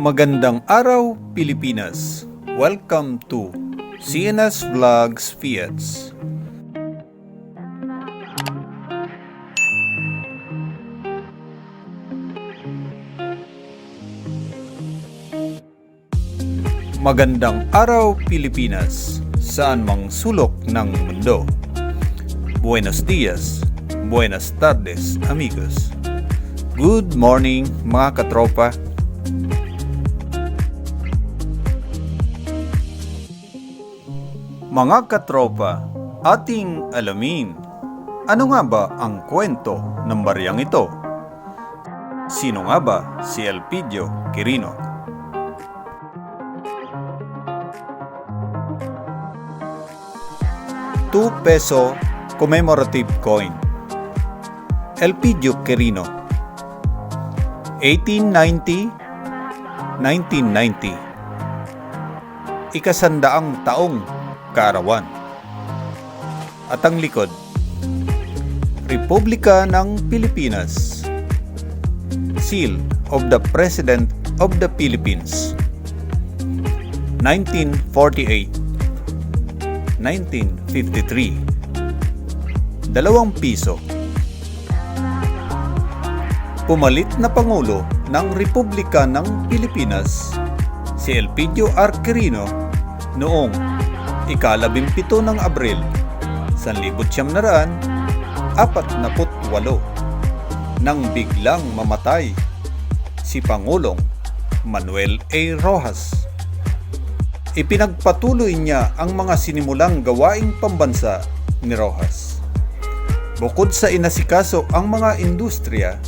Magandang araw, Pilipinas! Welcome to CNS Vlogs Fiats. Magandang araw, Pilipinas! Saan mang sulok ng mundo. Buenos dias, buenas tardes, amigos. Good morning, mga katropa. Mga katropa, ating alamin, ano nga ba ang kwento ng baryang ito? Sino nga ba si Elpidio Quirino? ₱2 commemorative coin. Elpidio Quirino, 1890-1990. Ikasandaang taong kaarawan. At ang likod, Republika ng Pilipinas. Seal of the President of the Philippines. 1948, 1953. ₱2. Pumalit na Pangulo ng Republika ng Pilipinas si Elpidio R. Quirino noong ika-17 ng Abril 1948 nang biglang mamatay si Pangulong Manuel A. Roxas. Ipinagpatuloy niya ang mga sinimulang gawaing pambansa ni Roxas. Bukod sa inasikaso ang mga industriya,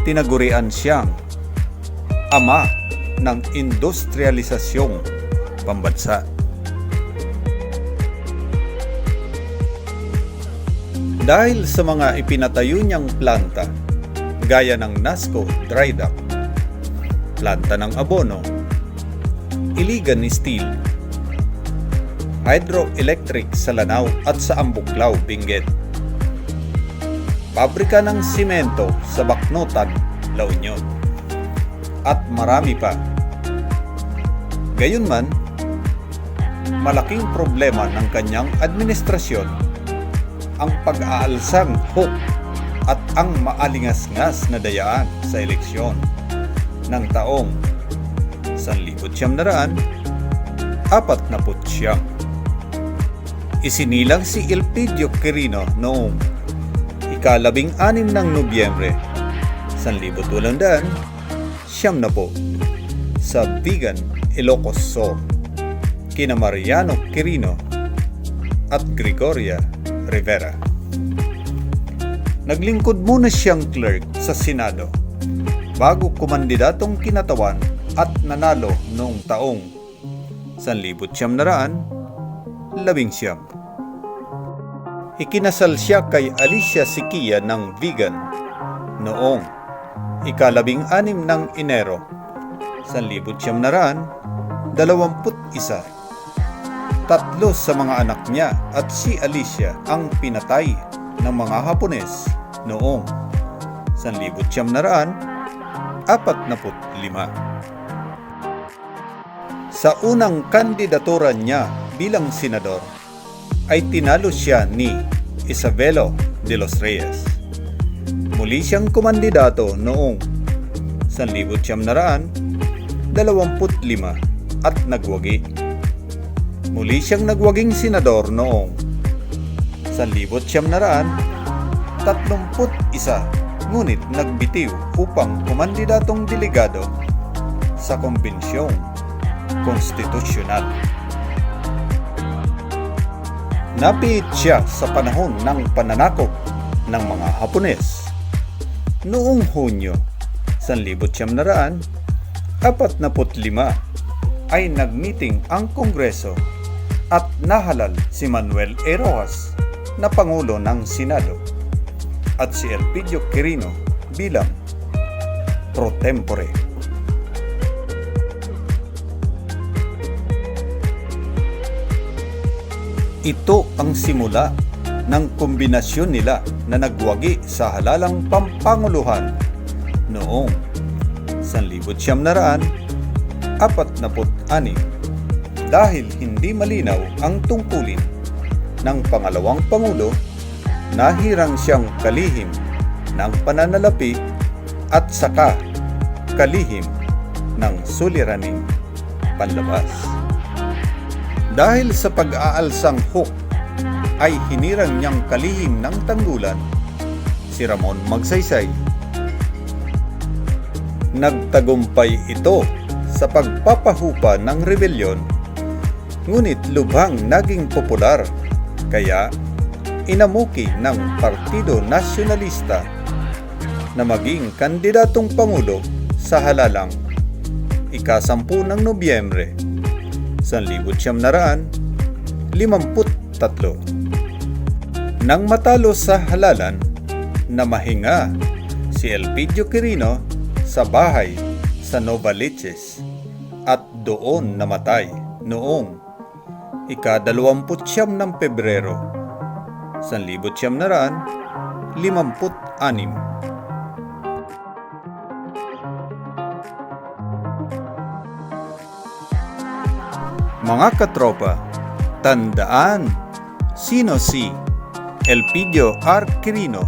tinagurian siyang ama ng industrialisasyong pambansa. Dahil sa mga ipinatayo niyang planta, gaya ng Nasco Dry Dock, planta ng abono, Iligan Steel, Hydroelectric sa Lanao at sa Ambuklao, Benguet, pabrika ng simento sa Bacnotan, La Union, at marami pa. Gayunman, malaking problema ng kanyang administrasyon ang pag-aalsang hook at ang maalingas-ngas na dayaan sa eleksyon ng taong 1949. Isinilang si Elpidio Quirino noong ika-16 ng Nobyembre 1990 sa Vigan, Ilocos Sur, kina Mariano Quirino at Gregoria Rivera. Naglingkod muna siyang clerk sa Senado bago kumandidatong kinatawan at nanalo noong taong 1919. Ikinasal siya kay Alicia Siquia ng Vigan noong ika-16 ng Enero 1921. Tatlo sa mga anak niya at si Alicia ang pinatay ng mga Hapones noong 1945. Sa unang kandidatura niya bilang senador ay tinalo siya ni Isabelo de los Reyes. Muli siyang kumandidato noong 1925 at nagwagi. Muli siyang nagwaging senador noong 1931, ngunit nagbitiw upang kumandidatong delegado sa Kombensyong Konstitusyonal. Napiit siya sa panahon ng pananakop ng mga Hapones. Noong Hunyo 1945 ay nagmeeting ang Kongreso at nahalal si Manuel A. Roxas na Pangulo ng Senado at si Elpidio Quirino bilang pro tempore. Ito ang simula ng kombinasyon nila na nagwagi sa halalang pampanguluhan noong 1949 46 dahil hindi malinaw ang tungkulin ng pangalawang Pangulo, nahirang siyang kalihim ng pananalapi at saka kalihim ng suliraning panlabas. Dahil sa pag-aalsang hook ay hinirang niyang kalihim ng tanggulan si Ramon Magsaysay. Nagtagumpay ito sa pagpapahupa ng rebelyon, ngunit lubhang naging popular, kaya inamuki ng Partido Nasyonalista na maging kandidatong Pangulo sa halalang ika-10 ng Nobyembre 1953. Nang matalo sa halalan na mahinga si Elpidio Quirino sa bahay sa Novaliches at doon namatay noong ika-29 ng Pebrero 1956. Mga katropa, tandaan, sino si Elpidio R. Quirino?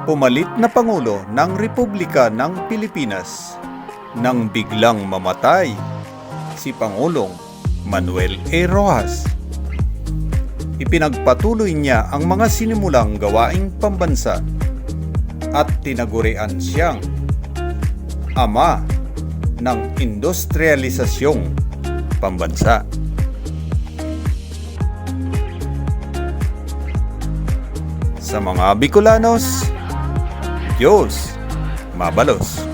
Pumalit na Pangulo ng Republika ng Pilipinas nang biglang mamatay si Pangulong Manuel A. Roxas. Ipinagpatuloy niya ang mga sinimulang gawaing pambansa at tinagurian siyang ama ng industrialisasyong pambansa. Sa mga Bicolanos, Diyos mabalos.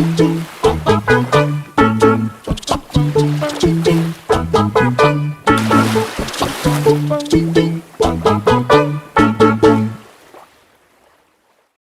Thank you.